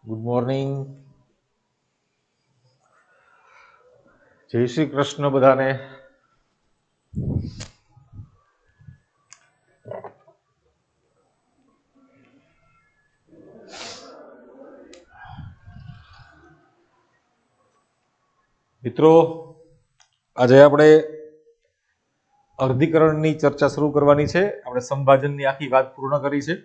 Good morning. જય શ્રી કૃષ્ણ બધાને. મિત્રો, આજે આપણે અર્ધીકરણની ચર્ચા શરૂ કરવાની છે. આપણે સંભાજનની આખી વાત પૂર્ણ કરી છે.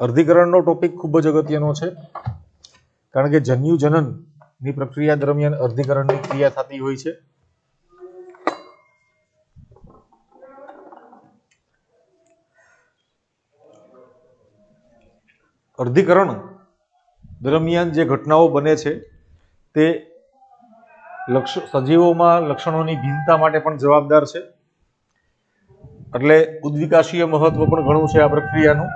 અર્ધીકરણનો ટોપિક ખૂબ જ અગત્યનો છે, કારણ કે જન્યુ જનનની પ્રક્રિયા દરમિયાન અર્ધીકરણની ક્રિયા થતી હોય છે. અર્ધીકરણ દરમિયાન જે ઘટનાઓ બને છે તે સજીવોમાં લક્ષણોની ભિન્નતા માટે પણ જવાબદાર છે. એટલે ઉદ્વિકાશીય મહત્વ પણ ઘણું છે આ પ્રક્રિયાનું.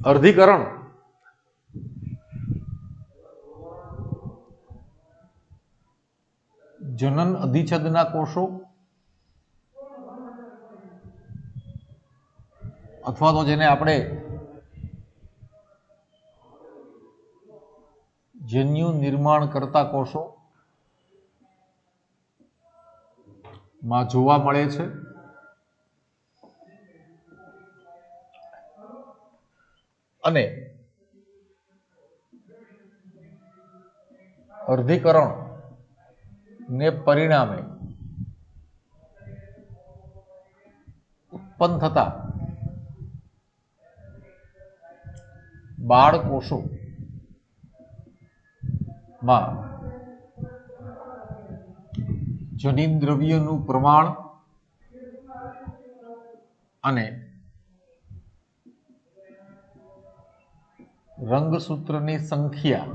અર્ધીકરણ જનન અધિચ્છદના કોષો અથવા તો જેને આપણે જન્યુ નિર્માણ કરતા કોષો માં જોવા મળે છે. અને અર્ધીકરણ ને પરિણામે ઉત્પન્ન થતા બાળકોષો માં જનીન દ્રવ્યનું પ્રમાણ અને રંગસૂત્રની સંખ્યા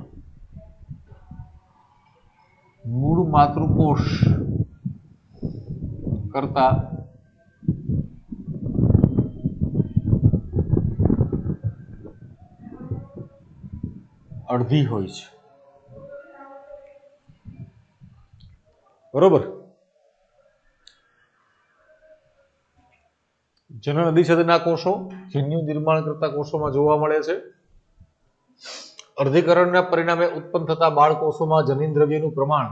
મૂળ માતૃકોષ કરતા અડધી હોય છે. બરોબર. જનન અધિચ્છદના કોષો જન્યુ નિર્માણ કરતા કોષોમાં જોવા મળે છે. અર્ધીકરણના પરિણામે ઉત્પન્ન થતા બાળકોષોમાં જનીન દ્રવ્યનું પ્રમાણ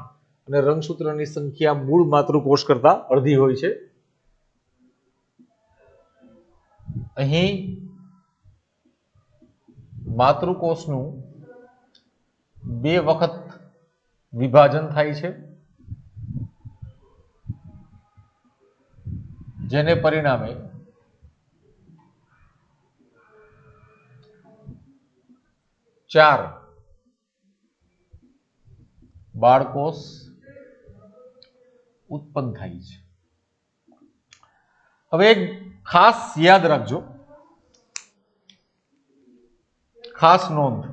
અને રંગસૂત્રની સંખ્યા મૂળ માતૃકોષ કરતા અડધી હોય છે. અહીં માતૃકોષનું 2 વખત વિભાજન થાય છે, જેને પરિણામે ચાર બાળકોષ ઉત્પન્ન થાય છે. હવે એક ખાસ યાદ રાખજો, ખાસ નોંધ.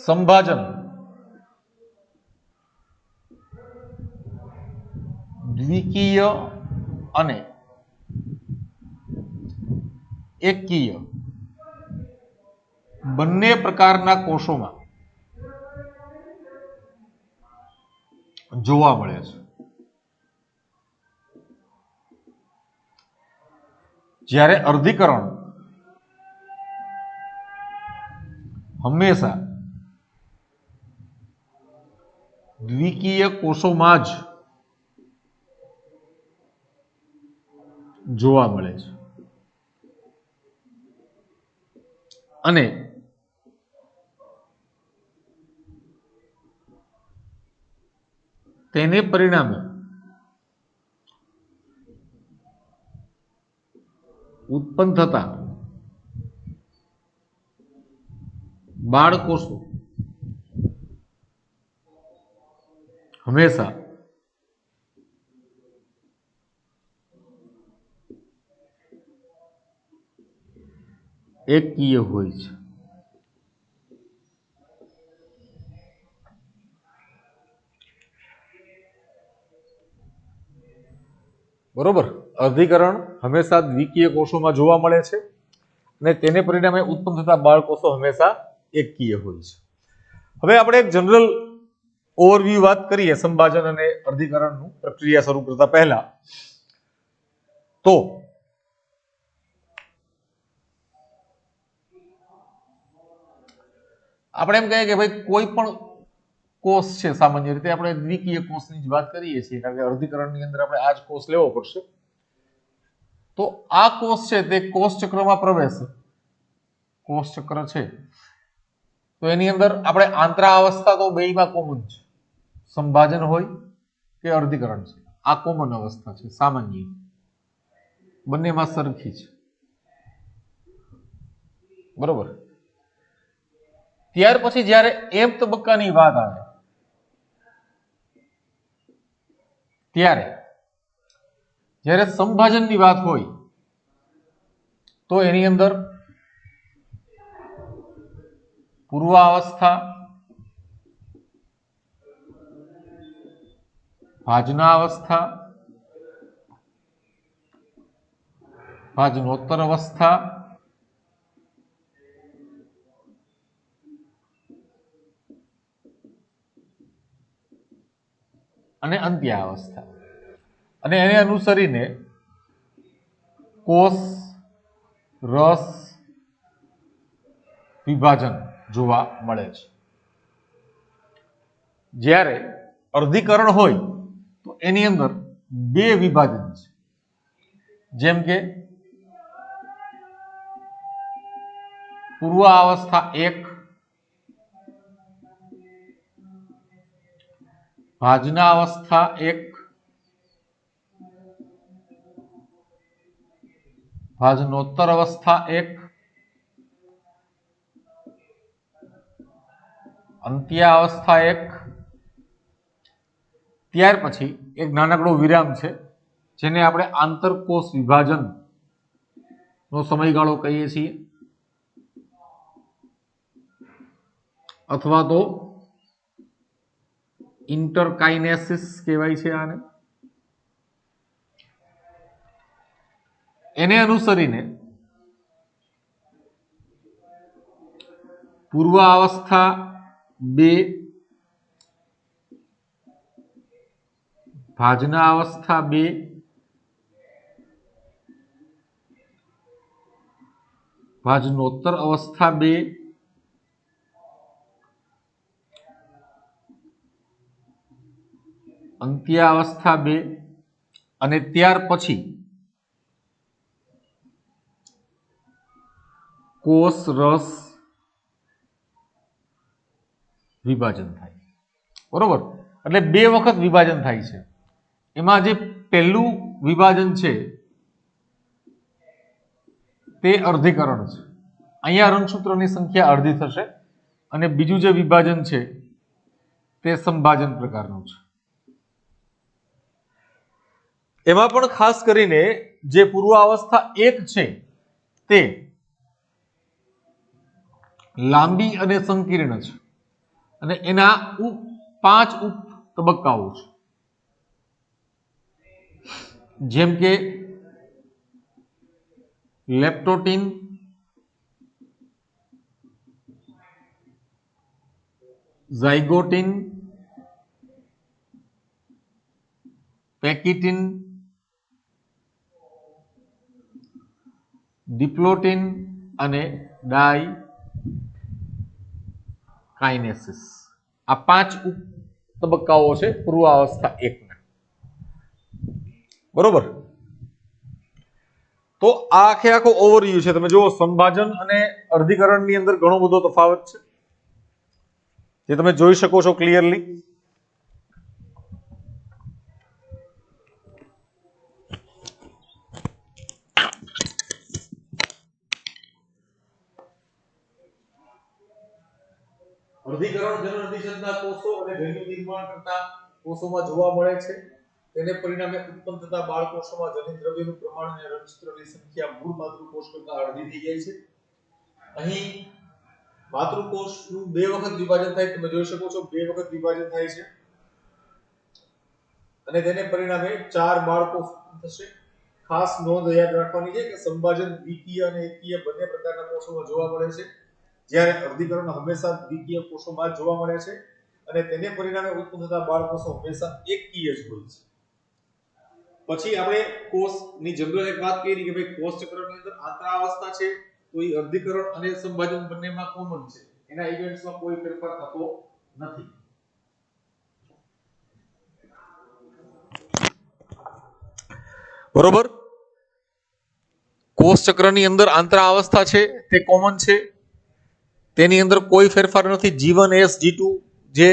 સંભાજન દ્વિકીય અને એકકીય બંને પ્રકારના કોષોમાં જોવા મળે છે. જ્યારે અર્ધીકરણ હંમેશા દ્વિકીય કોષોમાં જ જોવા મળે છે. અને તેને પરિણામે ઉત્પન્ન થતા બાળકોષો હંમેશા એકકીય હોય છે. બરોબર. અર્ધીકરણ હંમેશા દ્વિકીય કોષોમાં જોવા મળે છે અને તેને પરિણામે ઉત્પન્ન થતા બાળકોષો હંમેશા એકકીય હોય છે. હવે આપણે એક જનરલ ઓવરવ્યુ વાત કરીએ સંભાજન અને અર્ધીકરણનું પ્રક્રિયા શરૂ કરતા પહેલા. તો આપણે એમ કહીએ કે ભાઈ કોઈ પણ કોષ છે, સામાન્ય રીતે આપણે દ્વિકીય કોષની જ વાત કરીએ છીએ કારણ કે અર્ધીકરણની અંદર આપણે આ જ કોષ લેવો પડશે. તો આ કોષ છે તે કોષ ચક્રમાં પ્રવેશે. કોષ ચક્ર છે તો એની અંદર આપણે આંતરાવસ્થા તો બેયમાં કોમન છે, સંભાજન હોય કે અર્ધીકરણ છે, આ કોમન અવસ્થા છે, સામાન્ય, બંનેમાં સરખી છે. બરોબર. ત્યાર પછી જ્યારે એમ તબક્કાની વાત આવે ત્યારે જ્યારે સંભાજનની વાત હોય તો એની અંદર પૂર્વાવસ્થા, ભાજનાવસ્થા, ભાજનોત્તર અવસ્થા અને અંત્યાવસ્થા, અને એને અનુસરીને કોષ રસ વિભાજન જોવા મળે છે. જ્યારે અર્ધીકરણ હોય તો એની અંદર બે વિભાજન છે, જેમ કે પૂર્વાવસ્થા 1, ભાજનાવસ્થા 1, ભાજનોત્તર અવસ્થા 1, અંત્યાવસ્થા 1. ત્યાર પછી એક નાનકડો વિરામ છે જેને આપણે આંતરકોષ વિભાજન નો સમયગાળો કહીએ છીએ, અથવા તો ઇન્ટરકાઇનેસિસ કહેવાય છે આને. એને અનુસરીને પૂર્વાવસ્થા 2, ભાજનાવસ્થા 2, ભાજનોત્તર અવસ્થા 2, અંત્યાવસ્થા 2 અને ત્યાર પછી કોષ રસ વિભાજન થાય. બરોબર. એટલે બે વખત વિભાજન થાય છે. એમાં જે પહેલું વિભાજન છે તે અર્ધીકરણ છે. અહીંયા રંગસૂત્રની સંખ્યા અડધી થશે અને બીજું જે વિભાજન છે તે સંભાજન પ્રકારનું છે. એમાં પણ ખાસ કરીને જે પૂર્વાવસ્થા 1 છે તે લાંબી અને સંકીર્ણ છે અને એના 5 ઉપ તબક્કાઓ છે, જેમ કે લેપ્ટોટીન, ઝાયગોટીન, પેકિટીન, ડિપ્લોટીન અને ડાયકાઇનેસિસ. આ 5 ઉપ તબક્કાઓ છે પૂર્વાવસ્થા 1 ના. બરોબર. તો આ આખો ઓવરવ્યુ છે. તમે જુઓ સંભાજન અને અર્ધીકરણની અંદર ઘણો બધો તફાવત છે જે તમે જોઈ શકો છો ક્લિયરલી. અર્ધીકરણ જનનઅધિસંધાન કોષો અને જન્યુ નિર્માણ કરતા કોષોમાં જોવા મળે છે. તેને પરિણામે ઉત્પન્ન થતા બાળકોષોમાં જનનદ્રવ્યનું પ્રમાણ અને રંગસૂત્રોની સંખ્યા મૂળ માતૃકોષ કરતા અડધી થઈ જાય છે. અહીં માતૃકોષનું 2 વખત વિભાજન થાય, તમે જોઈ શકો છો 2 વખત વિભાજન થાય છે. અને તેને પરિણામે 4 બાળકો થશે. ખાસ નોંધ યાદ રાખવાની છે કે સંભાજન દ્વિકીય અને એકકીય બંને પ્રકારના કોષોમાં જોવા મળે છે, જ્યારે અર્ધીકરણ હંમેશા દ્વિકીય કોષોમાં જ જોવા મળે છે અને તેને પરિણામે ઉત્પન્ન થતા બાળકોષો હંમેશા એકકીય જ હોય છે. પછી આપણે કોષની જનરલ એક વાત કરી કે ભાઈ કોષ ચક્રની અંદર આંતરાવસ્થા છે તો એ અર્ધીકરણ અને સંભાજન બંનેમાં કોમન છે, એના ઇવેન્ટ્સમાં કોઈ ફેરફાર થતો નથી. બરોબર. કોષ ચક્રની અંદર આંતરાવસ્થા છે તે કોમન છે, તેની અંદર કોઈ ફેરફાર નથી. G1 S G2 જે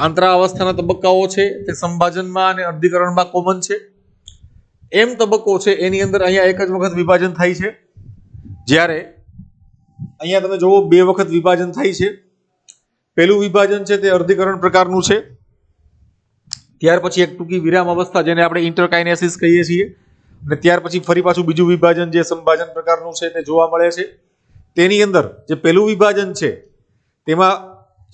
આંતરાવસ્થાના તબક્કાઓ છે તે સંભાજનમાં અને અર્ધીકરણમાં કોમન છે. એમ તબક્કો છે એની અંદર અહીંયા એક જ વખત વિભાજન થાય છે, જ્યારે અહીંયા તમે જોવો બે વખત વિભાજન થાય છે. પહેલું વિભાજન છે તે અર્ધીકરણ પ્રકારનું છે, ત્યાર પછી એક ટૂંકી વિરામ અવસ્થા જેને આપણે ઇન્ટરકાઇનેસિસ કહીએ છીએ, અને ત્યાર પછી ફરી પાછું બીજું વિભાજન જે સંભાજન પ્રકારનું છે તે જોવા મળે છે. તેની અંદર જે પહેલું વિભાજન છે તેમાં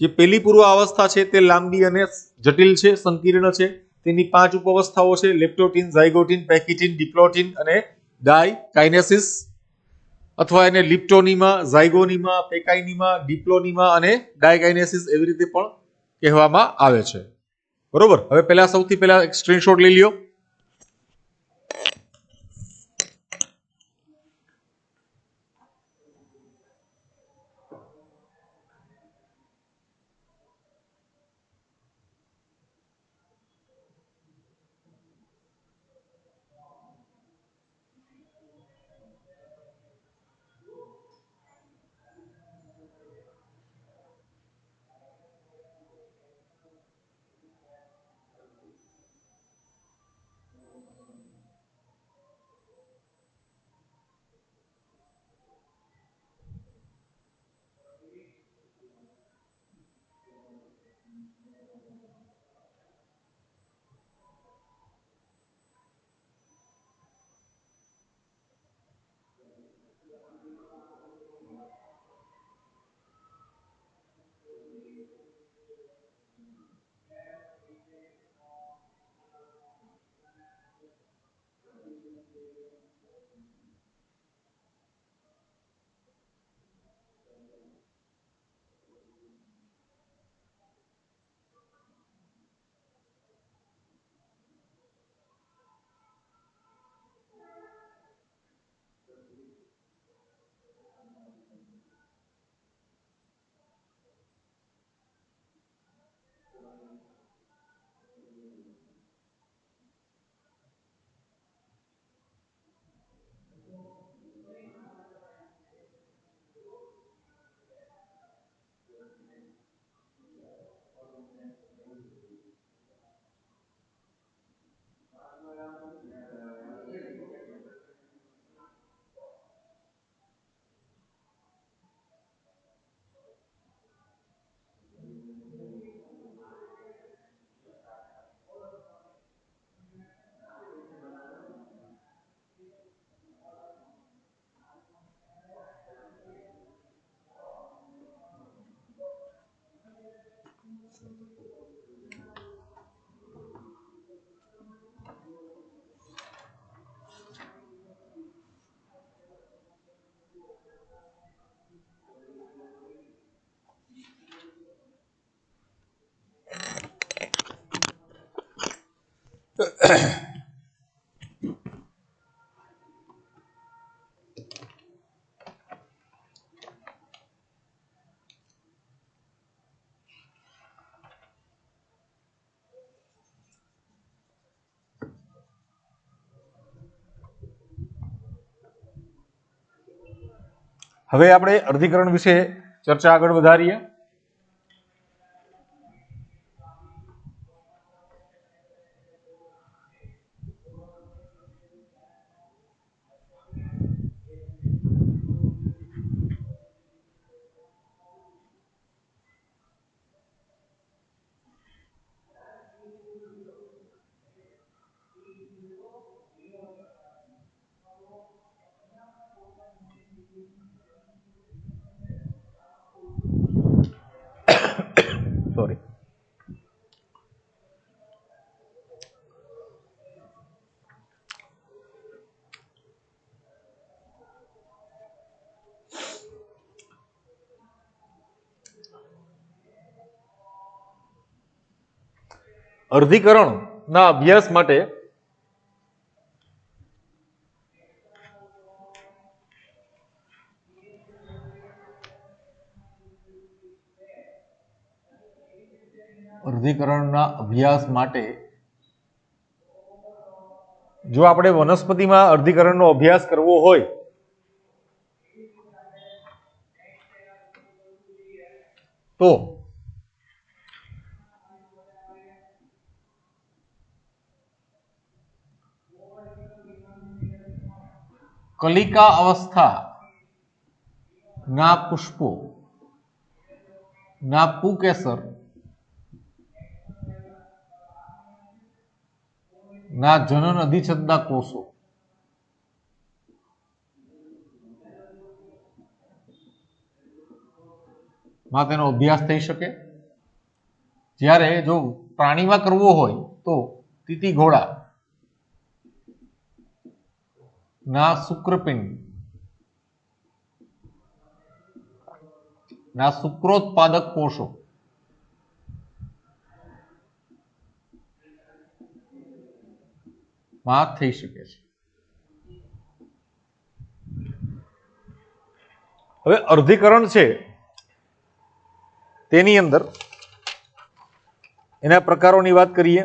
જે પહેલી પૂર્વ અવસ્થા છે તે લાંબી અને જટિલ છે, સંકીર્ણ છે. તેની 5 ઉપઅવસ્થાઓ છે: લેપ્ટોટીન, ઝાયગોટીન, પેકિટીન, ડિપ્લોટીન અને ડાયકાઇનેસિસ, અથવા એને લિપ્ટોનીમા, ઝાયગોનીમા, પેકાઇનીમા, ડિપ્લોનીમા અને ડાયકાઇનેસિસ એવી રીતે પણ કહેવામાં આવે છે. બરોબર. હવે પહેલા સૌથી પહેલા એક સ્ક્રીનશોટ લઈ લ્યો. હવે આપણે અર્ધીકરણ વિશે ચર્ચા આગળ વધારીએ. સોરી. અર્ધીકરણના અભ્યાસ માટે જો આપણે વનસ્પતિમાં અર્ધીકરણનો અભ્યાસ કરવો હોય તો કલિકા અવસ્થા ના પુષ્પો ના પુકેસર ના જનન અધિચ્છદના કોષો માં તેનો અભ્યાસ થઈ શકે. જ્યારે જો પ્રાણીમાં કરવો હોય તો તીતી ઘોડા ના શુક્રપિંડ ના શુક્રોત્પાદક કોષો માં થઈ શકે છે. હવે અર્ધીકરણ છે તેની અંદર એના પ્રકારોની વાત કરીએ.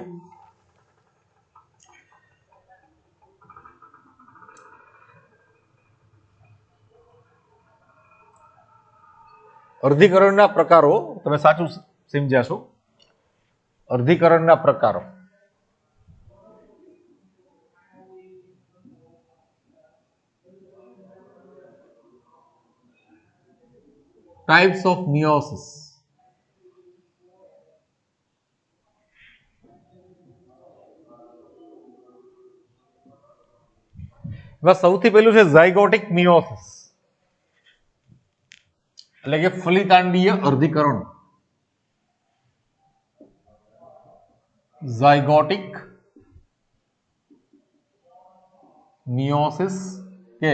અર્ધીકરણના પ્રકારો તમે સાચું સમજ્યા છો. અર્ધીકરણના પ્રકારો ટાઈપ્સ ઓફ મિયોસિસ. સૌથી પહેલું છે ઝાયગોટિક મિયોસિસ એટલે કે ફલિતાંડીય અર્ધીકરણ. ઝાયગોટિક મિયોસિસ કે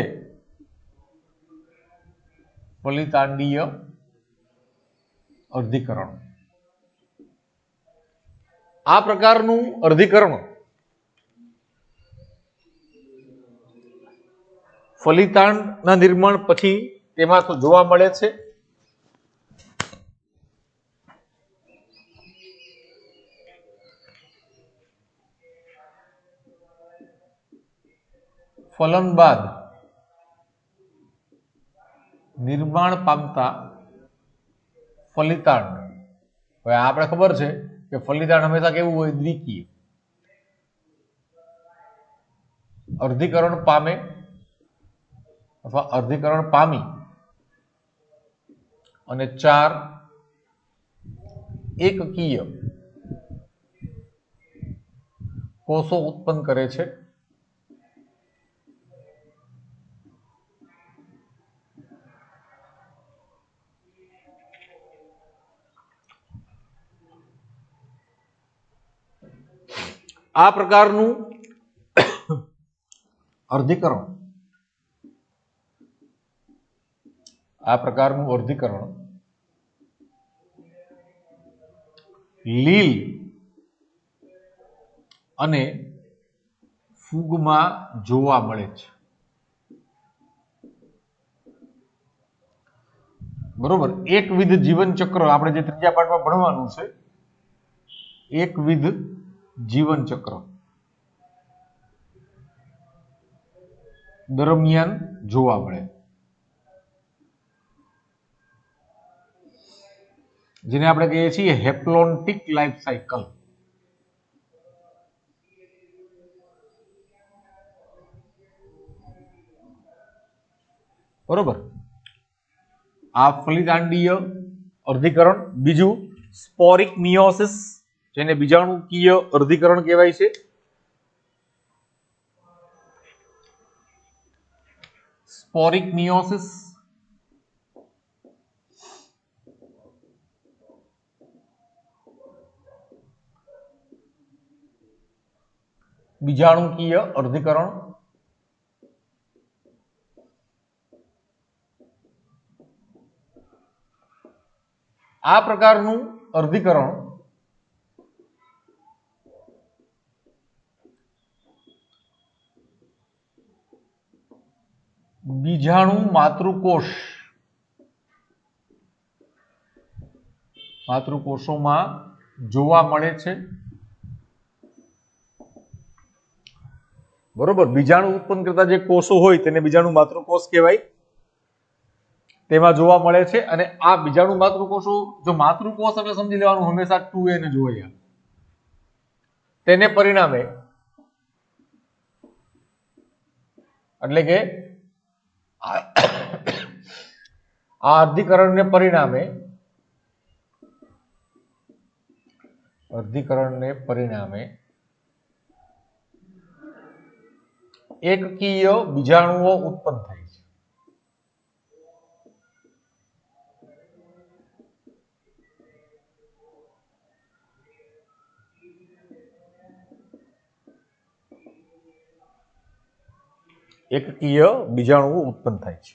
ફલિતાંડીય અર્ધીકરણ. આ પ્રકારનું અર્ધીકરણ ફલિતાંડના નિર્માણ પછી તેમાં તો જોવા મળે છે. ફલન બાદ નિર્માણ પામતા ફલિતાંડ. હવે આપણે ખબર છે કે ફલિતાંડ હંમેશા કેવું હોય? દ્વિકીય. અર્ધીકરણ પામે અથવા અર્ધીકરણ પામી અને 4 એકકીય કોષો ઉત્પન્ન કરે છે. આ પ્રકારનું અર્ધીકરણ લીલ અને ફૂગમાં જોવા મળે છે. બરોબર. એકવિધ જીવન ચક્ર આપણે જે ત્રીજા પાઠમાં ભણવાનું છે. એકવિધ જીવન ચક્ર દરમિયાન જોવા મળે, જેને આપણે કહીએ છીએ હેપ્લોન્ટિક લાઈફ સાયકલ. બરોબર. આ ફલિતાંડીય અર્ધીકરણ. બીજું સ્પોરિક મિયોસિસ, જેને બીજાણુકીય અર્ધીકરણ કહેવાય છે. સ્પોરિક મિયોસિસ બીજાણુકીય અર્ધીકરણ. આ પ્રકારનું અર્ધીકરણ બીજાણુ માતૃકોષ, માતૃકોષોમાં જોવા મળે છે. બરોબર, બીજાણુ ઉત્પન્ન કરતા જે કોષો હોય તેને બીજાણુ માતૃકોષ કહેવાય. તેમાં જોવા મળે છે. અને આ બીજાણુ માતૃકોષો, જો માતૃકોષ એટલે સમજી લેવાનું હંમેશા 2a ને જોઈએ. તેને પરિણામે એટલે કે આ અર્ધીકરણને પરિણામે એકકીય બીજાણુઓ ઉત્પન્ન થાય છે. એકકીય બીજાણુઓ ઉત્પન્ન થાય છે.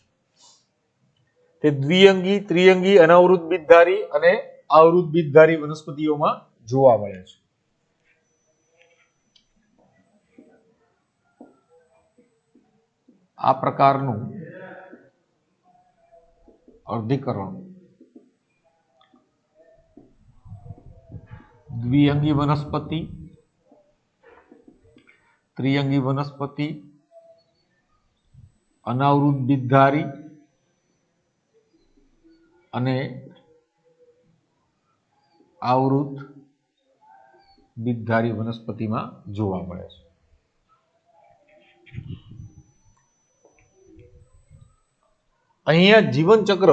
તે દ્વિઅંગી, ત્રિઅંગી, અનાવૃત બીજધારી અને આવૃત બીજધારી વનસ્પતિઓમાં જોવા મળે છે. આ પ્રકારનું અર્ધીકરણ દ્વિઅંગી વનસ્પતિ, ત્રિઅંગી વનસ્પતિ, અનાવૃત બીજધારી અને આવૃત બીજધારી વનસ્પતિમાં જોવા મળે છે. અહીંયા જીવન ચક્ર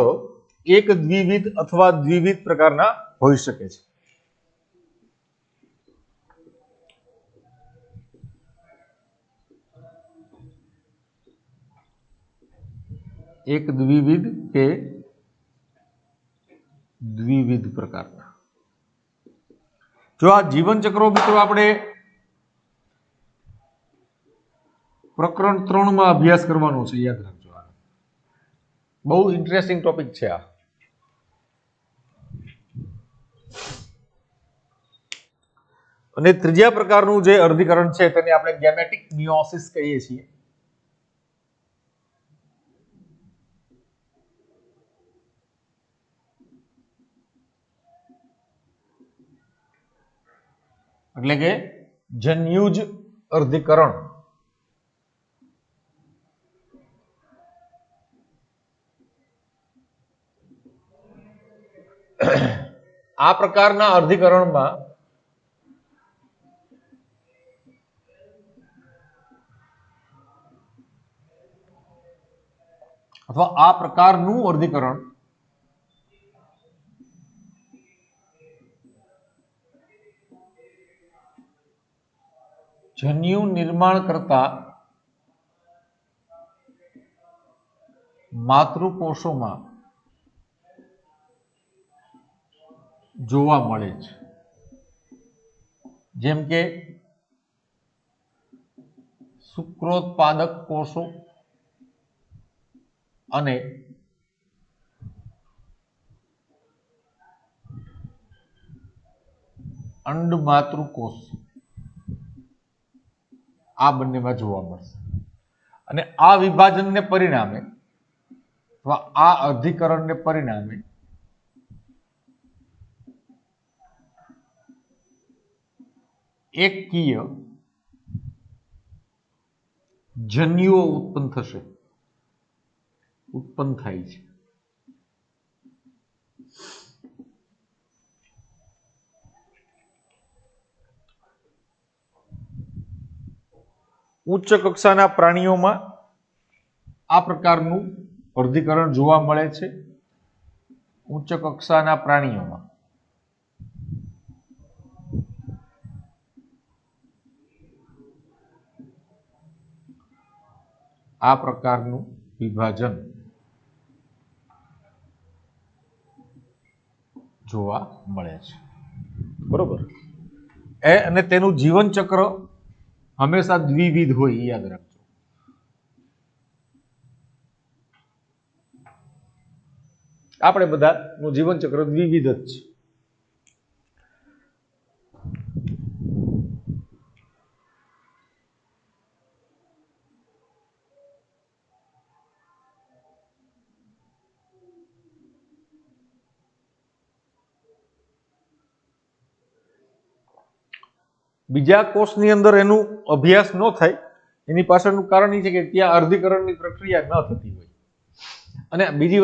એક દ્વિવિધ અથવા દ્વિવિધ પ્રકારના હોઈ શકે છે. એક દ્વિવિધ કે દ્વિવિધ પ્રકારના. જો આ જીવન ચક્રો મિત્રો આપણે પ્રકરણ 3 માં અભ્યાસ કરવાનો છે, યાદ રાખજો. આ બહુ ઇન્ટરેસ્ટિંગ ટોપિક છે. આ અને ત્રીજા પ્રકારનું જે અર્ધીકરણ છે તેને આપણે ગેમેટિક મિયોસિસ કહીએ છીએ. એટલે કે જન્યુજ અર્ધીકરણ. આ પ્રકારના અર્ધીકરણમાં અથવા આ પ્રકારનું અર્ધીકરણ જન્યુ નિર્માણ કરતા માતૃકોષોમાં જોવા મળે છે. જેમ કે શુક્રોત્પાદક કોષો અને અંડમાતૃકોષ, આ બંનેમાં જોવા મળશે. અને આ વિભાજનને પરિણામે અથવા આ અર્ધીકરણને પરિણામે એકકીય જન્યુઓ ઉત્પન્ન થાય છે. ઉચ્ચ કક્ષાના પ્રાણીઓમાં આ પ્રકારનું અર્ધીકરણ જોવા મળે છે. ઉચ્ચ કક્ષાના પ્રાણીઓમાં આ પ્રકારનું વિભાજન જોવા મળે છે. બરોબર. અને તેનું જીવન ચક્ર હંમેશા દ્વિવિધ હોય, એ યાદ રાખજો. આપણે બધાનું જીવન ચક્ર દ્વિવિધ જ છે. બીજા કોષની અંદર એનું અભ્યાસ ન થાય એની પાછળનું કારણ એ છે કે ત્યાં અર્ધીકરણની પ્રક્રિયા ન થતી હોય. અને બીજી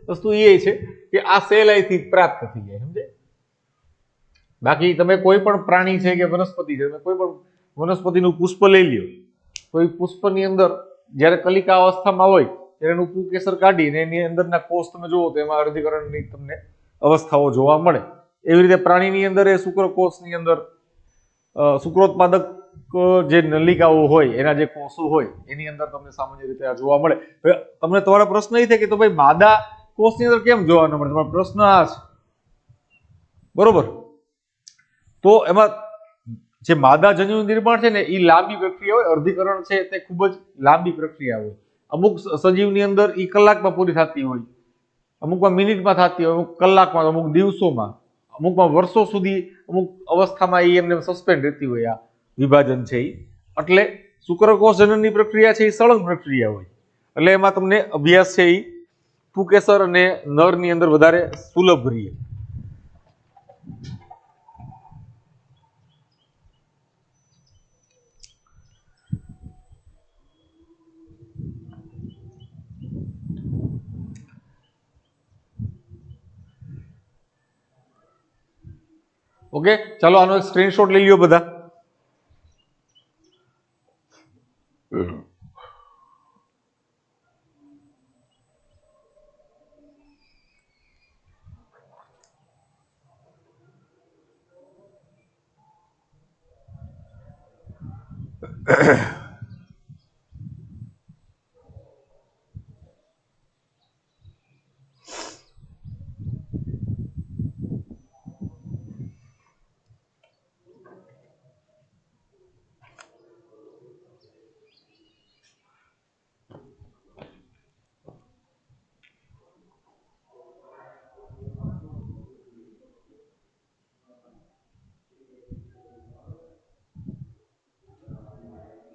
વસ્તુ એ છે કે આ સેલ અહીંથી પ્રાપ્ત થઈ જાય, સમજે. બાકી તમે કોઈ પણ પ્રાણી છે કે વનસ્પતિ છે, તમે કોઈ પણ વનસ્પતિનું પુષ્પ લઈ લ્યો તો એ પુષ્પની અંદર જ્યારે કલિકા અવસ્થામાં હોય ત્યારે એનું પુંકેસર કાઢીને એની અંદરના કોષ તમે જુઓ તો એમાં અર્ધીકરણની તમને અવસ્થાઓ જોવા મળે. એવી રીતે પ્રાણીની અંદર એ શુક્રકોષની અંદર શુક્રોત્પાદક જે નલિકાઓ હોય એના જે કોષો હોય એની અંદર તમને સામાન્ય રીતે આ જોવા મળે. તમને તમારો પ્રશ્ન એ થાય કે તો ભાઈ માદા કોષની અંદર કેમ જોવા ન મળે? તમારો પ્રશ્ન આ છે, બરોબર. તો એમાં જે માદા જન્યુનું નિર્માણ છે ને એ લાંબી પ્રક્રિયા હોય. અર્ધીકરણ છે તે ખૂબ જ લાંબી પ્રક્રિયા હોય. અમુક સજીવની અંદર એ કલાકમાં પૂરી થતી હોય, અમુકમાં મિનિટમાં થતી હોય, અમુક કલાકમાં, અમુક દિવસોમાં, અમુકમાં વર્ષો સુધી અમુક અવસ્થામાં એ એમને સસ્પેન્ડ રહેતી હોય આ વિભાજન છે એ. એટલે શુક્રકોષ જનનની પ્રક્રિયા છે એ સળંગ પ્રક્રિયા હોય. એટલે એમાં તમને અભ્યાસ છે એ પુંકેસર અને નરની અંદર વધારે સુલભ રહે. ઓકે, ચાલો આનો એક સ્ક્રીનશોટ લઈ લ્યો બધા.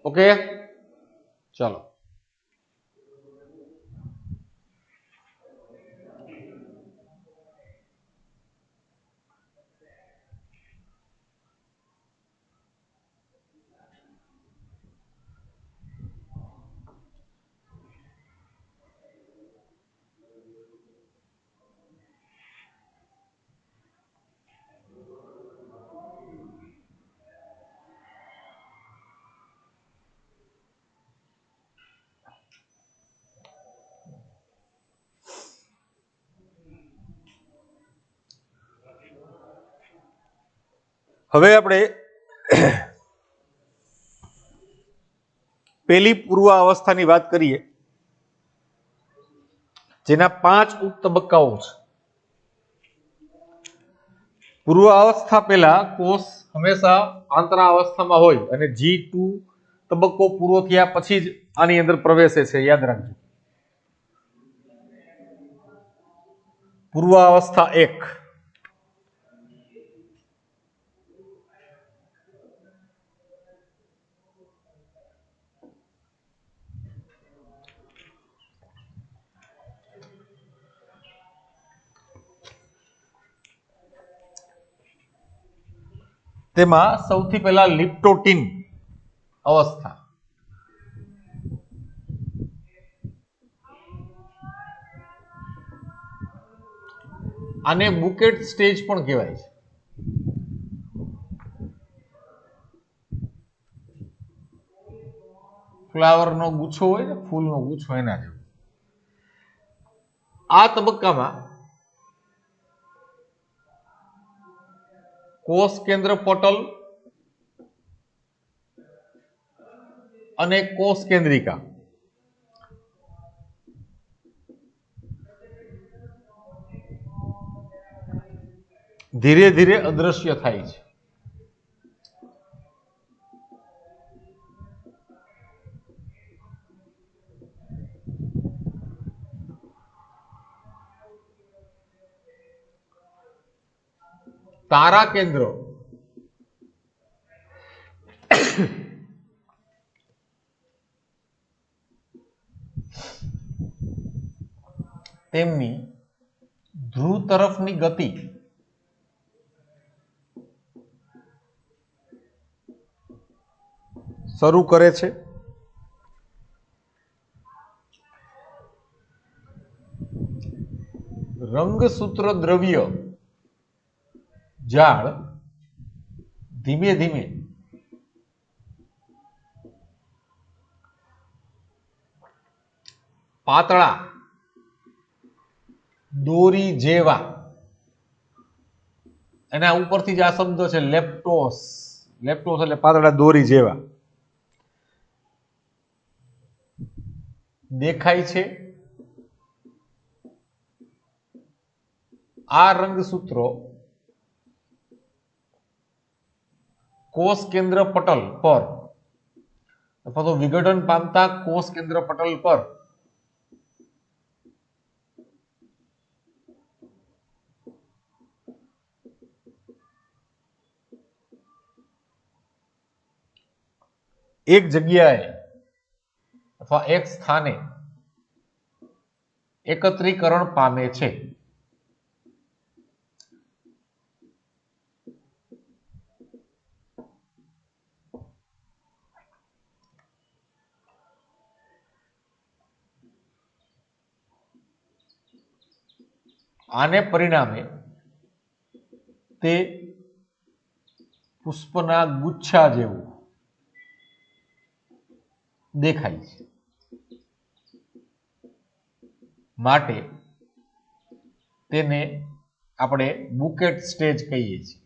ઓકે, ચાલો. હવે આપણે પેલી પૂર્વાવસ્થાની વાત કરીએ, જેના 5 ઉપતબક્કાઓ છે. પૂર્વાવસ્થા પહેલા કોષ હંમેશા આંતરાવસ્થામાં હોય અને G2 તબક્કો પૂરો થયા પછી જ આની અંદર પ્રવેશે છે, યાદ રાખજો. પૂર્વાવસ્થા 1. તેમાં સૌથી પહેલા લિપ્ટોટીન અવસ્થા. આને બુકેટ સ્ટેજ પણ કહેવાય છે. ફ્લાવરનો ગુચ્છો હોય ને, ફૂલનો ગુચ્છો એના જેવું. આ તબક્કામાં કોષ કેન્દ્ર પટલ અને કોષ કેન્દ્રિકા ધીરે ધીરે અદ્રશ્ય થાય છે. તારા કેન્દ્ર તેમની ધ્રુવ તરફની ગતિ શરૂ કરે છે. રંગસૂત્ર દ્રવ્ય જાળ ધીમે ધીમે પાતળા દોરી જેવા, એના ઉપરથી જ આ શબ્દ છે લેપ્ટોસ. લેપ્ટોસ એટલે પાતળા દોરી જેવા દેખાય છે. આ રંગસૂત્રો કોષ કેન્દ્ર પટલ પર અથવા તો વિઘટન પામતા કોષ કેન્દ્ર પટલ પર એક જગ્યાએ અથવા એક સ્થાને એકત્રીકરણ પામે છે. આને પરિણામે તે પુષ્પના ગુચ્છા જેવું દેખાય છે. માટે તેને આપણે બુકેટ સ્ટેજ કહીએ છીએ.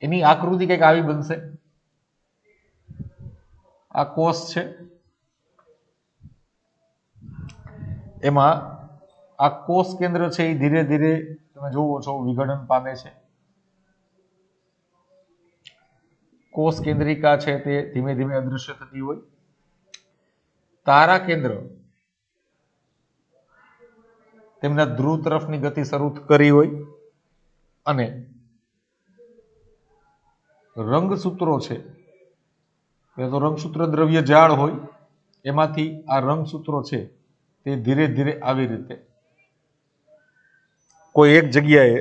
એની આકૃતિ કંઈક આવી બનશે. આ કોષ છે, એમાં આ કોષ કેન્દ્ર છે એ ધીરે ધીરે તમે જોવો છો વિઘટન પામે છે. કોષ કેન્દ્રિકા છે તે ધીમે ધીમે અદૃશ્ય થતી હોય. તારા કેન્દ્ર તેમના ધ્રુવ તરફની ગતિ શરૂ કરી હોય અને રંગસૂત્રો છે એ તો રંગસૂત્ર દ્રવ્ય જાળ હોય, એમાંથી આ રંગસૂત્રો છે તે ધીરે ધીરે આવી રીતે કોઈ એક જગ્યાએ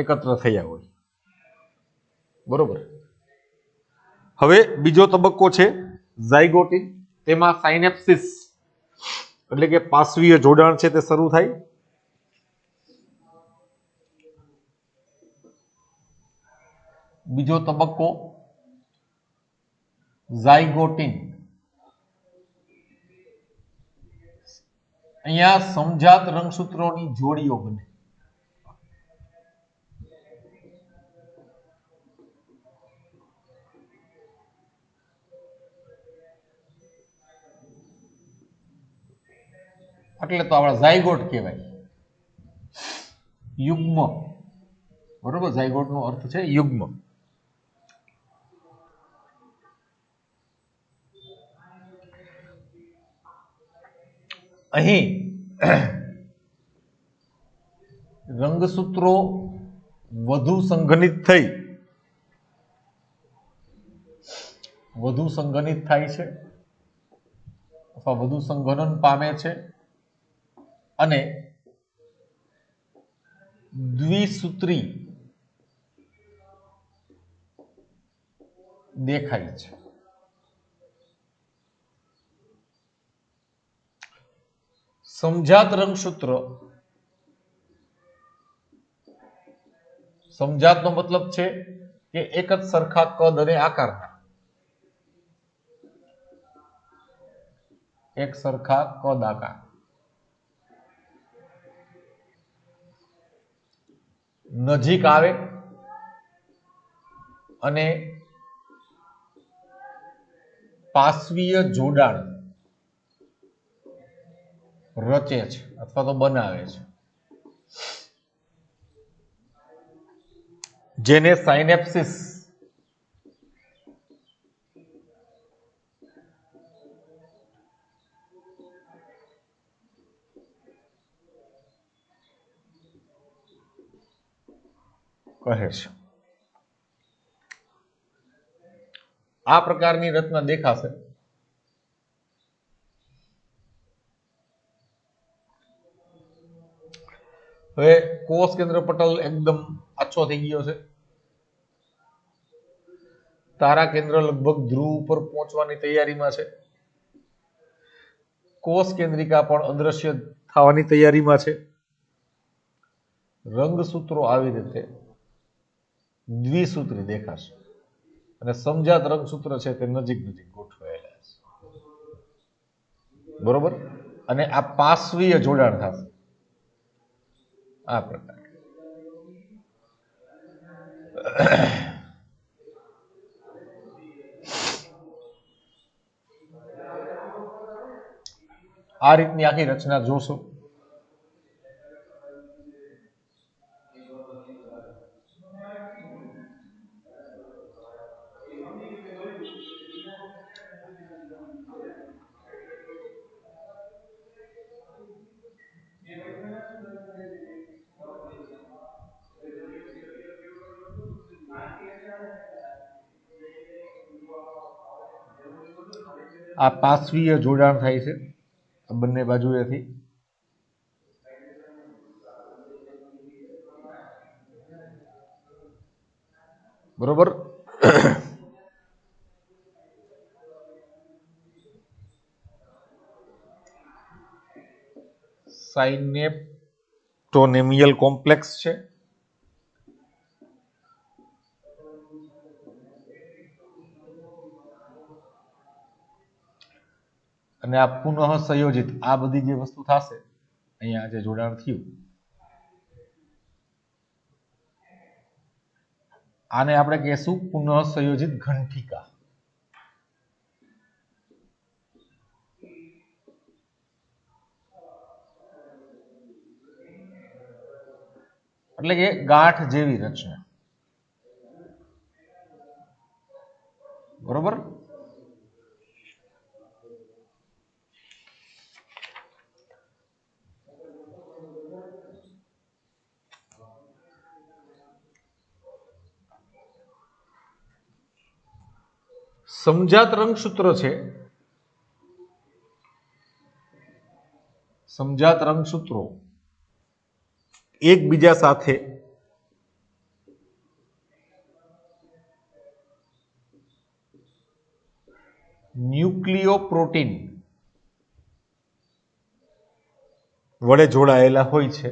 એકત્ર થયા હોય. બરોબર. હવે બીજો તબક્કો છે ઝાયગોટિન. તેમાં સાયનેપ્સિસ એટલે કે પાર્શ્વીય જોડાણ છે તે શરૂ થાય. બીજો તબક્કો ઝાયગોટિન. અહીંયા સમજાત રંગસૂત્રોની જોડીઓ બને. એટલે તો આપણા ઝાયગોટ કહેવાય, યુગ્મ. બરોબર. ઝાયગોટ નો અર્થ છે યુગ્મ. અહીં રંગસૂત્રો વધુ સંઘનિત થાય છે અથવા વધુ સંઘનન પામે છે અને દ્વિસૂત્રી દેખાય છે. સમજાત રંગસૂત્ર, સમજાતનો મતલબ છે કે એક જ સરખા કદ અને આકારના, એક સરખા કદ આકાર. નજીક આવે અને પાર્શ્વીય જોડાણ રચે છે અથવા તો બનાવે છે, જેને સાયનેપ્સિસ કહે છે. આ પ્રકારની રચના દેખાશે. હવે કોષ કેન્દ્ર પટલ એકદમ આછો થઈ ગયો છે. તારા કેન્દ્ર લગભગ ધ્રુવ ઉપર પહોંચવાની તૈયારીમાં છે. કોષ કેન્દ્રિકા પણ અદ્રશ્ય થવાની તૈયારીમાં છે. રંગસૂત્રો આવી રીતે દ્વિસૂત્રી દેખાશે અને સમજાત રંગસૂત્ર છે તે નજીક નજીક ગોઠવાયેલા છે. બરોબર. અને આ પાર્શ્વીય જોડાણ થશે આ પ્રકાર. આ રીતની આખી રચના જોશો. આ પાર્શ્વીય જોડાણ થાય છે બંને બાજુએથી. બરોબર. સાઇનેપ્ટોનેમિયલ કોમ્પ્લેક્સ છે. અને આ પુનઃ સંયોજિત આ બધી જે વસ્તુ થશે અહીંયા જે જોડાણ થયું આને આપણે કહેશું પુનઃ સંયોજિત ઘંટિકા. એટલે કે ગાંઠ જેવી રચના. બરોબર. સમજાત રંગસૂત્રો છે. સમજાત રંગસૂત્રો એકબીજા સાથે ન્યુક્લિયોપ્રોટીન વડે જોડાયેલા હોય છે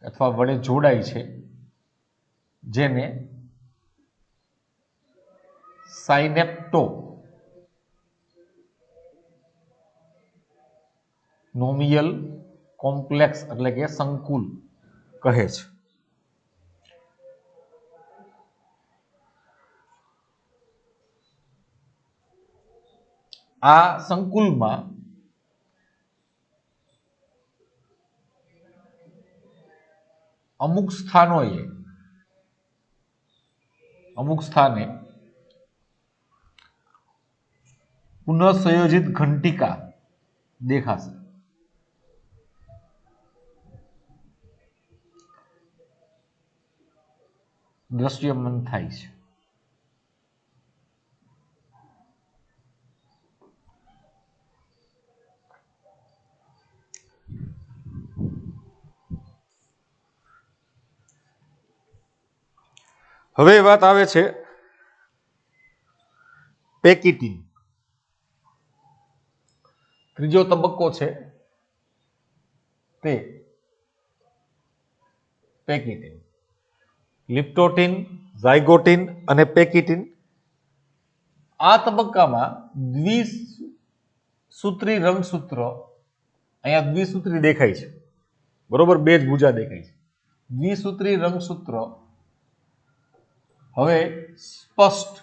અથવા વડે જોડાય છે, જેને સાઇનેપ્ટો નોમિયલ કોમ્પ્લેક્સ એટલે કે સંકુલ કહે છે. આ સંકુલમાં અમુક સ્થાને પુનઃસંયોજિત ઘંટિકા દેખાશે. દ્રશ્યમાન થાય છે. હવે વાત આવે છે પેકિટીન. ત્રીજો તબક્કો છે તે પેકિટીન. લિપ્ટોટીન, ઝાયગોટીન અને પેકિટીન. આ તબક્કામાં દ્વિસૂત્રી રંગસૂત્ર અહીંયા દ્વિસૂત્રી દેખાય છે. બરોબર. બે જ ભુજા દેખાય છે. દ્વિસૂત્રી રંગસૂત્ર હવે સ્પષ્ટ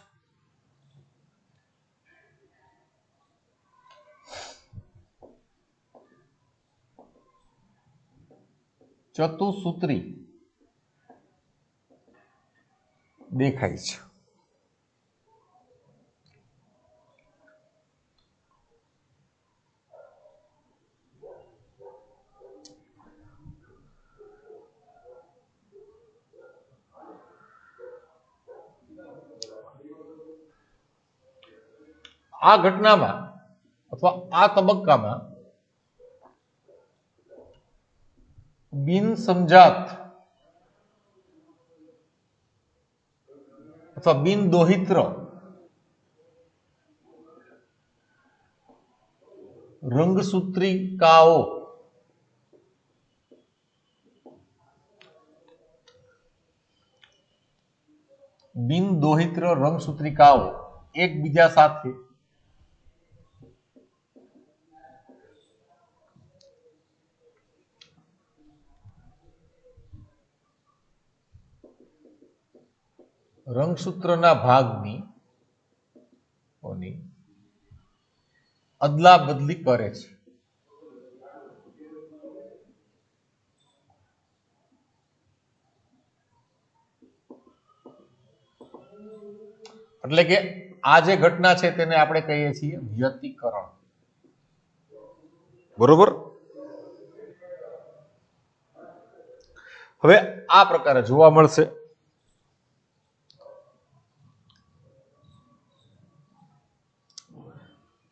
ચતુસૂત્રી દેખાય છે. આ ઘટનામાં અથવા આ તબક્કામાં બિન સમજાત અથવા બિન દોહિત્ર રંગસૂત્રિકાઓ એકબીજા સાથે રંગસૂત્રના ભાગની અદલા બદલી કરે છે. એટલે કે આ જે ઘટના છે તેને આપણે કહીએ છીએ વ્યતિકરણ. બરોબર. હવે આ પ્રકારે જોવા મળશે.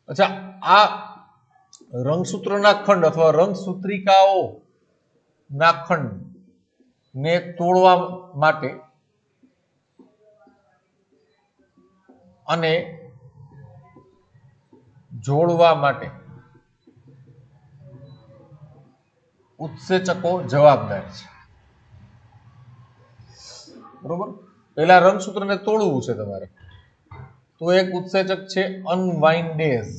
અચ્છા, આ રંગસૂત્રના ખંડ અથવા રંગસૂત્રિકાઓ ના ખંડ ને તોડવા માટે અને જોડવા માટે ઉત્સેચકો જવાબદાર છે. બરોબર. પહેલા રંગસૂત્રને તોડવું છે તમારે, તો એક ઉત્સેચક છે અનવાઇન્ડેઝ,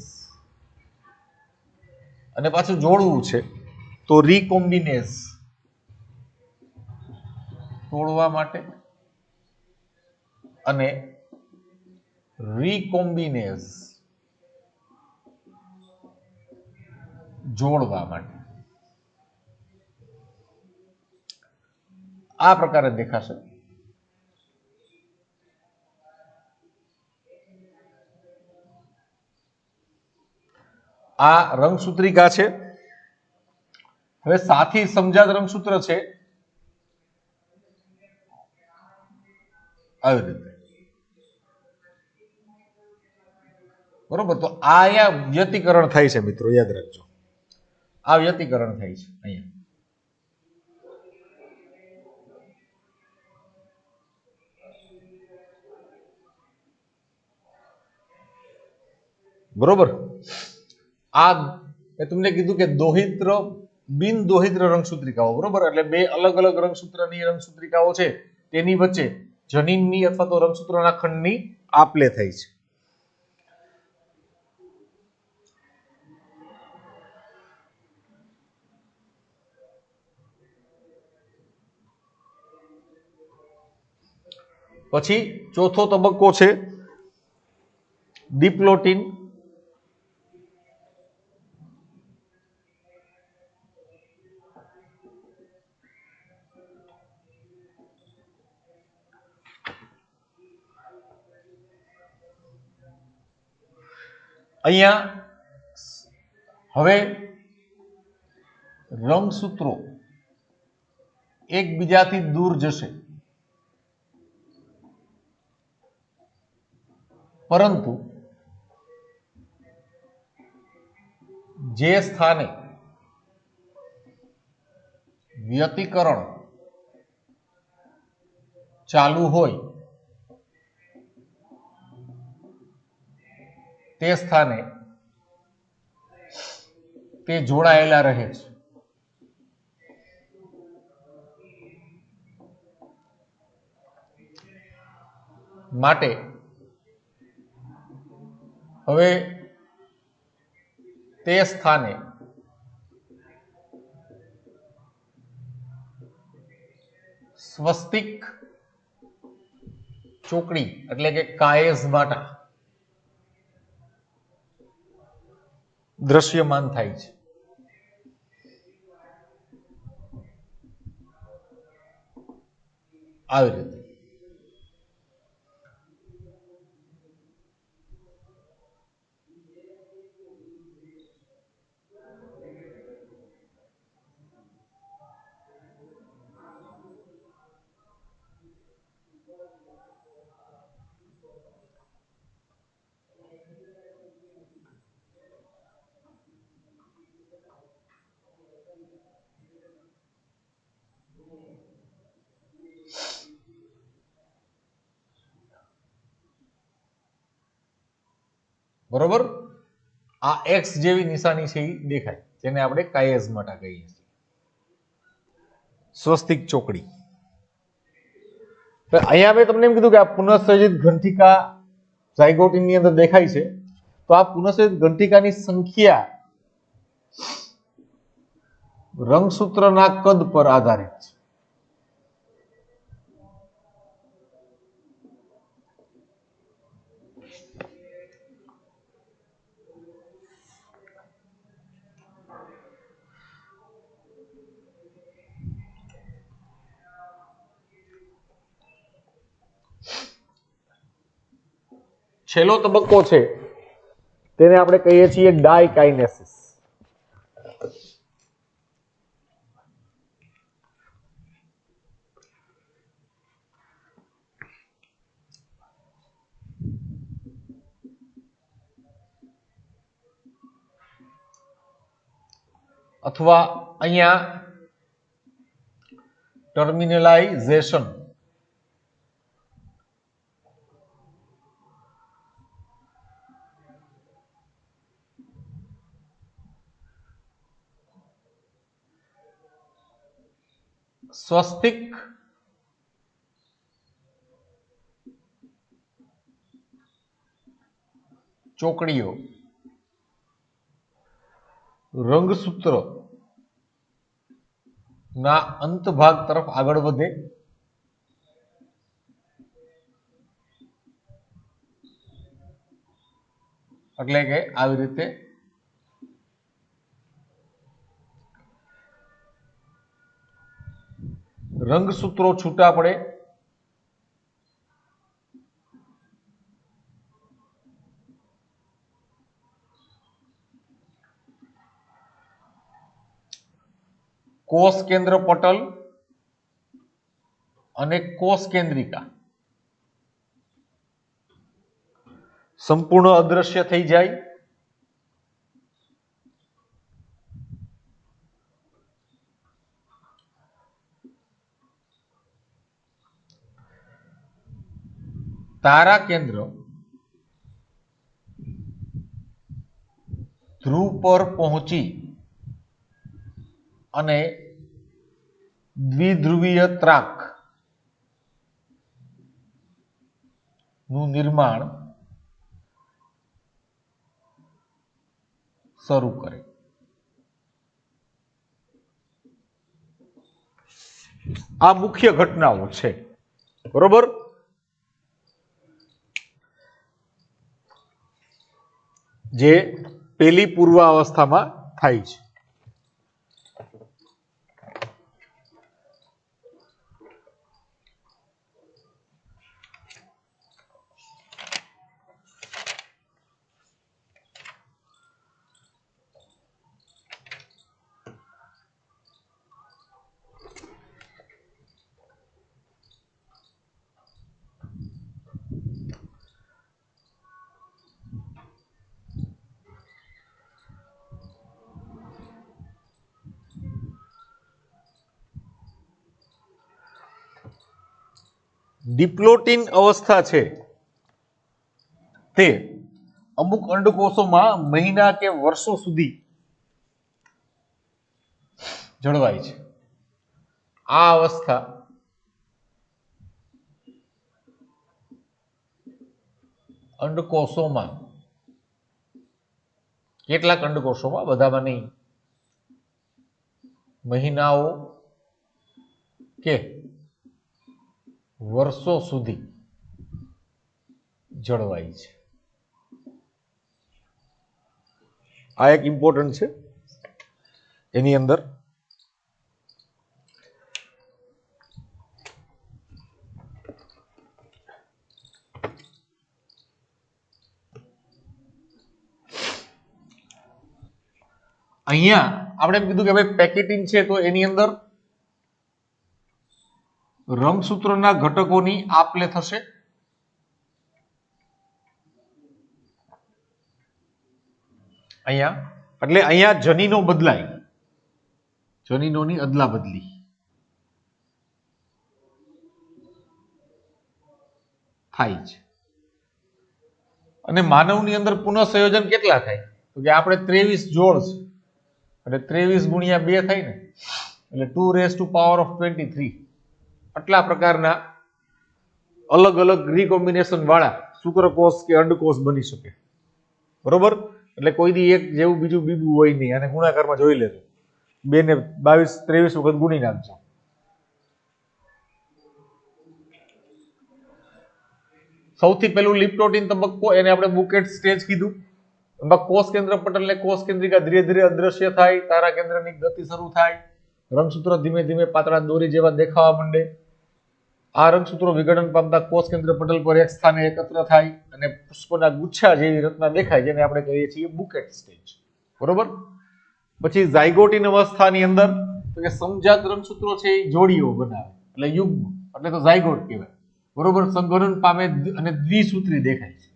અને પાછું જોડવું છે તો રીકોમ્બિનેઝ. તોડવા માટે અને રીકોમ્બિનેઝ જોડવા માટે. આ પ્રકારે દેખાશે. આ રંગસૂત્રિકા છે. હવે સાથી સમજાત રંગસૂત્ર છે આવી રીતે. બરોબર. તો આ અહીંયા વ્યતિકરણ થાય છે મિત્રો, યાદ રાખજો. આ વ્યતિકરણ થાય છે અહીંયા. બરોબર. આ મેં તમને કીધું કે દોહિત્ર બિન દોહિત્ર રંગસૂત્રિકાઓ. બરોબર. એટલે બે અલગ અલગ રંગસૂત્રની રંગસૂત્રિકાઓ છે, તેની વચ્ચે જનીનની અથવા તો રંગસૂત્રના ખંડની આપ-લે થાય છે. પછી ચોથો તબક્કો છે ડિપ્લોટિન. અહીંયા હવે રંગસૂત્રો એકબીજાથી દૂર જશે, પરંતુ જે સ્થાને વ્યતિકરણ ચાલુ હોય તે સ્થાને તે જોડાયેલા રહે છે. માટે હવે તે સ્થાને સ્વસ્તિક ચોકડી એટલે કે કાયેઝમાટા દ્રશ્યમાન થાય છે. આવી રીતે. બરોબર, આ એક્સ જેવી નિશાની છે એ દેખાય, જેને આપણે કાયઝમાટા કહીએ છીએ, સ્વસ્તિક ચોકડી. તો અહીંયા મેં તમને એમ કીધું કે આ પુનઃસંયોજિત ઘંટિકા ઝાયગોટની અંદર દેખાય છે, તો આ પુનઃસંયોજિત ઘંટિકાની સંખ્યા રંગસૂત્રના કદ પર આધારિત છે. છેલ્લો તબક્કો છે તેને આપણે કહીએ છીએ ડાયકાઇનેસિસ. અથવા અહીંયા ટર્મિનલાઇઝેશન. સ્વસ્તિક ચોકડીઓ રંગસૂત્ર ના અંત ભાગ તરફ આગળ વધે એટલે કે આવી રીતે રંગસૂત્રો છૂટા પડે કોષ કેન્દ્ર પટલ અને કોષ કેન્દ્રિકા સંપૂર્ણ અદ્રશ્ય થઈ જાય, તારા કેન્દ્ર ધ્રુવ પર પહોંચી અને દ્વિધ્રુવીય ત્રાક નું નિર્માણ શરૂ કરે. આ મુખ્ય ઘટનાઓ છે, બરોબર. જે પેલી પૂર્વાવસ્થામાં થાય છે. ડિપ્લોટિન અવસ્થા છે તે અમુક અંડકોષોમાં મહિના કે વર્ષો સુધી જળવાય છે. આ અવસ્થા અંડકોષોમાં, કેટલાક અંડકોષોમાં, બધામાં નહીં, મહિનાઓ કે વર્ષો સુધી જળવાય છે. આ એક ઇમ્પોર્ટન્ટ છે. એની અંદર અહીંયા આપણે કીધું કે ભાઈ પેકેટિન છે, તો એની અંદર રંગસૂત્રના ઘટકોની આપ-લે થશે. અહીંયા એટલે અહીંયા જનીનો બદલાય, જનીનોની અદલા બદલી. થાય છે. અને માનવની અંદર પુનઃસંયોજન કેટલા થાય તો કે આપણે 23 જોડ છે એટલે 23 ગુણ્યા 2 થાય ને એટલે 2⁻23 આટલા પ્રકારના અલગ અલગ રીકોમ્બિનેશન વાળા શુક્રકોષ કે અંડકોષ બની શકે. બરોબર, એટલે કોઈ દી એક જેવું બીજું બીબું હોય નહીં. અને ગુણાકારમાં જોઈ લેજો, 2 ને 22 23 વખત ગુણી નાખજો. સૌથી પહેલું લિપ્ટોટીન તબક્કો, એને આપણે બુકેટ સ્ટેજ કીધું. એમાં કોષ કેન્દ્ર પટલ ને કોષ કેન્દ્રિકા ધીરે ધીરે અદ્રશ્ય થાય, તારા કેન્દ્રની ગતિ શરૂ થાય, રંગસૂત્રો ધીમે ધીમે પાતળા દોરી જેવા દેખાવા માંડે. આ રંગસૂત્રો વિઘટન પામતા કોષ કેન્દ્ર પટલ પર એક સ્થાને એકત્ર થાય અને પુષ્પના ગુચ્છા જેવી રચના દેખાય, જેને આપણે કહીએ છીએ બુકેટ સ્ટેજ. બરોબર. પછી ઝાયગોટીન અવસ્થાની અંદર તો કે સમજાત રંગસૂત્રો છે એ જોડીઓ બનાવે એટલે યુગ્મ, એટલે તો ઝાયગોટ કહેવાય. બરોબર, સંઘનન પામે અને દ્વિસૂત્રી દેખાય છે.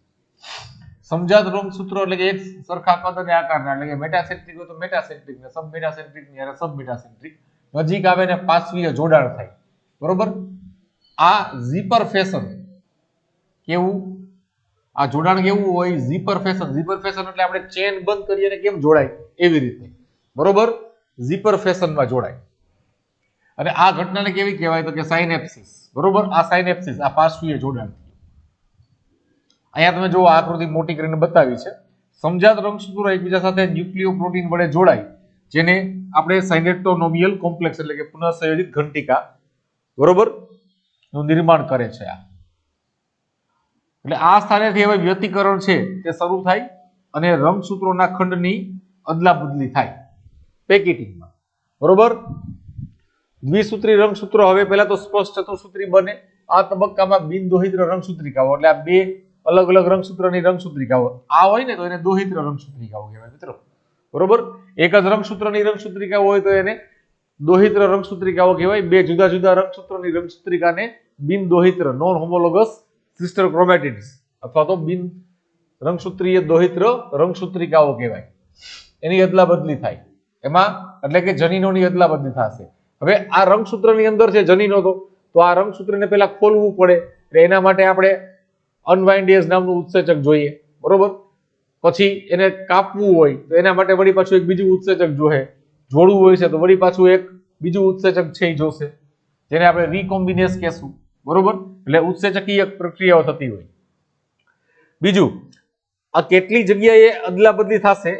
સમજાત રંગસૂત્રો એટલે કે એક સરખા કદ અને આકારના, એટલે કે મેટાસેન્ટ્રિક હોય તો મેટાસેન્ટ્રિક ને સબ મેટાસેન્ટ્રિક ની અને સબ મેટાસેન્ટ્રિક નજીક આવે ને પાર્શ્વીય જોડાણ થાય. બરોબર. આ ઝીપર ફેશન કેવું, આ જોડાણ કેવું હોય, ઝીપર ફેશન. ઝીપર ફેશન એટલે આપણે ચેન બંધ કરીએ ને કેમ જોડાય એવી રીતે. બરોબર, ઝીપર ફેશનમાં જોડાય. અને આ ઘટનાને કેવી કહેવાય તો કે સાયનેપ્સિસ. બરોબર, આ સાયનેપ્સિસ, આ પાર્શ્વીય જોડાણ. અહીંયા તમે જો આકૃતિ મોટી કરીને બતાવી છે. સમજાત રંગસૂત્રો એકબીજા સાથે ન્યુક્લિયો પ્રોટીન વડે જોડાય, જેને આપણે સાયનેટોનોમિયલ કોમ્પ્લેક્સ એટલે કે પુનઃસંયોજિત ઘંટિકા બરોબર નું નિર્માણ કરે છે. એટલે આ સ્થાનેથી હવે વ્યતિકરણ છે તે શરૂ થાય અને રંગસૂત્રોના ખંડની અદલા બદલી થાય પેકેટિંગમાં. બરોબર. દ્વિસૂત્રી રંગસૂત્રો હવે પહેલા તો સ્પષ્ટ ચતુસૂત્રી બને. આ તબક્કામાં બિનદોહિત્ર રંગસૂત્રિકાઓ, એટલે આ બે અલગ અલગ રંગસૂત્રની રંગસૂત્રિકાઓ આ હોય ને તો એને દોહિત્ર રંગસૂત્રિકાઓ કહેવાય મિત્રો. બરોબર. એક જ રંગસૂત્રની રંગસૂત્રિકાઓ હોય તો એને દોહિત્ર રંગસૂત્રિકાઓ કહેવાય. બે જુદા જુદા રંગસૂત્રોની રંગસૂત્રિકાને બિનદોહિત્ર નોન હોમોલોગસ સિસ્ટર ક્રોમેટિડ્સ અથવા તો બિન રંગસૂત્રીય દોહિત્ર રંગસૂત્રિકાઓ કહેવાય. એની અદલા બદલી થાય એમાં, એટલે કે જનીનોની અદલા બદલી થશે. હવે આ રંગસૂત્રની અંદર છે જનીનો, તો આ રંગસૂત્રને પહેલા ખોલવું પડે, એટલે એના માટે આપણે અનવાઇન્ડેઝ નામનું ઉત્સેચક જોઈએ. બરોબર. પછી એને કાપવું હોય તો એના માટે વળી પાછું એક બીજું ઉત્સેચક જોઈએ. જોડવું હોય છે તો વળી પાછું એક બીજું ઉત્સેચક છે એ જોશે, જેને આપણે રીકોમ્બિનેસ કહેશું. બરોબર. એટલે ઉત્સેચકીય પ્રક્રિયાઓ થતી હોય. બીજું, આ કેટલી જગ્યાએ અદલા બદલી થશે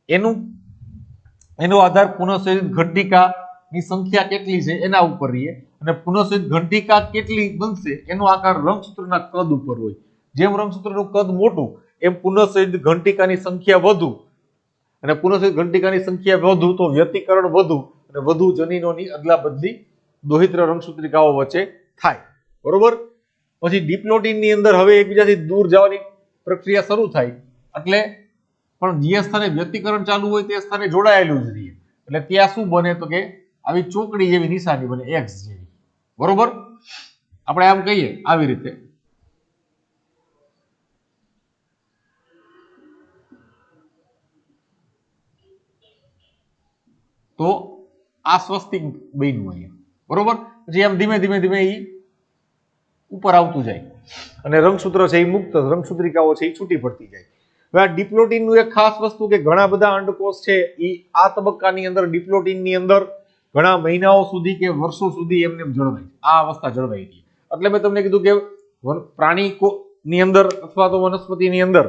એનો આધાર પુનઃસંયોજિત ઘંટિકાની સંખ્યા કેટલી છે એના ઉપર રહીએ, અને પુનઃસંયોજિત ઘંટિકા કેટલી બનશે એનો આકાર રંગસૂત્રના કદ ઉપર હોય. જેમ રંગસૂત્રનું કદ મોટું એમ પુનઃસંયોજિત ઘંટિકાની સંખ્યા વધુ, અને પુનઃસંયોજિત ઘંટિકાની સંખ્યા વધુ તો વ્યતિકરણ વધુ, અને વધુ જનીનોની અદલા બદલી દોહિત્ર રંગસૂત્રિકાઓ વચ્ચે થાય. બરોબર. પછી ડિપ્લોટીનની અંદર હવે એકબીજાથી દૂર જવાની પ્રક્રિયા શરૂ થાય, એટલે પણ જે સ્થાને વ્યતિકરણ ચાલુ હોય તે સ્થાને જોડાયેલું જ રહીએ. એટલે ત્યાં શું બને તો કે આવી ચોકડી જેવી નિશાની બને, એક્સ જેવી. બરોબર. આપણે આમ કહીએ આવી રીતે. તો આ સ્વસ્તિક બન્યું અહીંયા. બરોબર. પછી એમ ધીમે ધીમે ધીમે એ ઉપર આવતું જાય અને રંગસૂત્ર છે એ મુક્ત, રંગસૂત્રિકાઓ છે એ છૂટી પડતી જાય. હવે આ ડિપ્લોટીનનું એક ખાસ વસ્તુ કે ઘણા બધા અંડકોષ છે એ આ તબક્કાની અંદર ડિપ્લોટીનની અંદર ઘણા મહિનાઓ સુધી કે વર્ષો સુધી એમને જળવાય, આ અવસ્થા જળવાઈ રહી. એટલે મેં તમને કીધું કે પ્રાણી ની અંદર અથવા તો વનસ્પતિની અંદર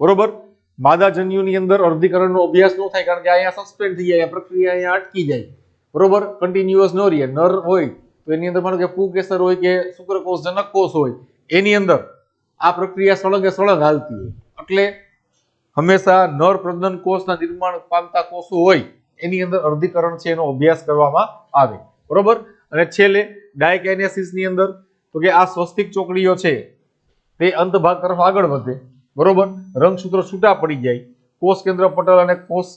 બરોબર માદાજન્યુની અંદર અર્ધીકરણનો અભ્યાસ ન થાય, કારણ કે અહીંયા સસ્પેન્ડ થઈ જાય, પ્રક્રિયા અહીંયા અટકી જાય. બરોબર. કન્ટિન્યુઅસ ન રહે. નર હોય તો એની અંદર માનો કે પુંકેસર હોય કે શુક્રકોષ જનક કોષ હોય, એની અંદર આ પ્રક્રિયા સળંગે સળંગ હાલતી હોય. એટલે હંમેશા નર પ્રજનન કોષના નિર્માણ પામતા કોષો હોય એની અંદર અર્ધીકરણ છે એનો અભ્યાસ કરવામાં આવે. બરોબર. અને છેલ્લે ડાયકાઇનેસિસ ની અંદર તો કે આ સ્વસ્તિક ચોકડીઓ છે તે અંત ભાગ તરફ આગળ વધે. બરોબર. રંગસૂત્રો છૂટા પડી જાય, કોષ કેન્દ્ર પટલ અને કોષ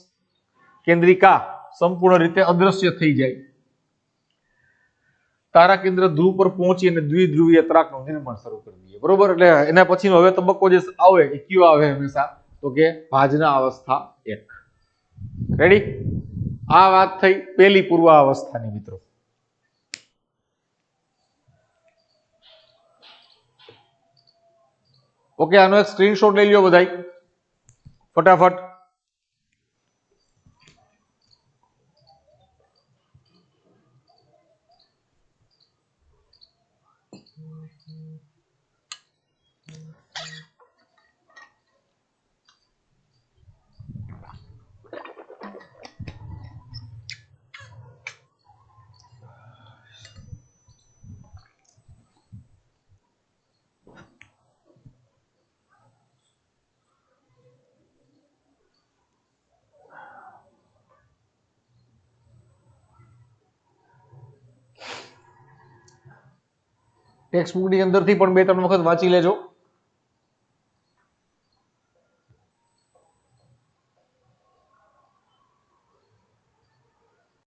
કેન્દ્રિકા સંપૂર્ણ રીતે અદ્રશ્ય થઈ જાય. તારા કેન્દ્ર ધ્રુવ પર પહોંચી અને દ્વિધ્રુવીય ત્રાકનું નિર્માણ શરૂ કરી દઈએ. બરોબર. એટલે એના પછીનો હવે તબક્કો જે આવે એ કયો આવે હંમેશા તો કે ભાજના અવસ્થા 1. રેડી. આ વાત થઈ પહેલી પૂર્વાવસ્થાની મિત્રો. ઓકે, આનો એક સ્ક્રીનશોટ લઈ લ્યો બધાય ફટાફટ. ટેક્સ્ટ બુકની અંદરથી પણ 2-3 વખત વાંચી લેજો.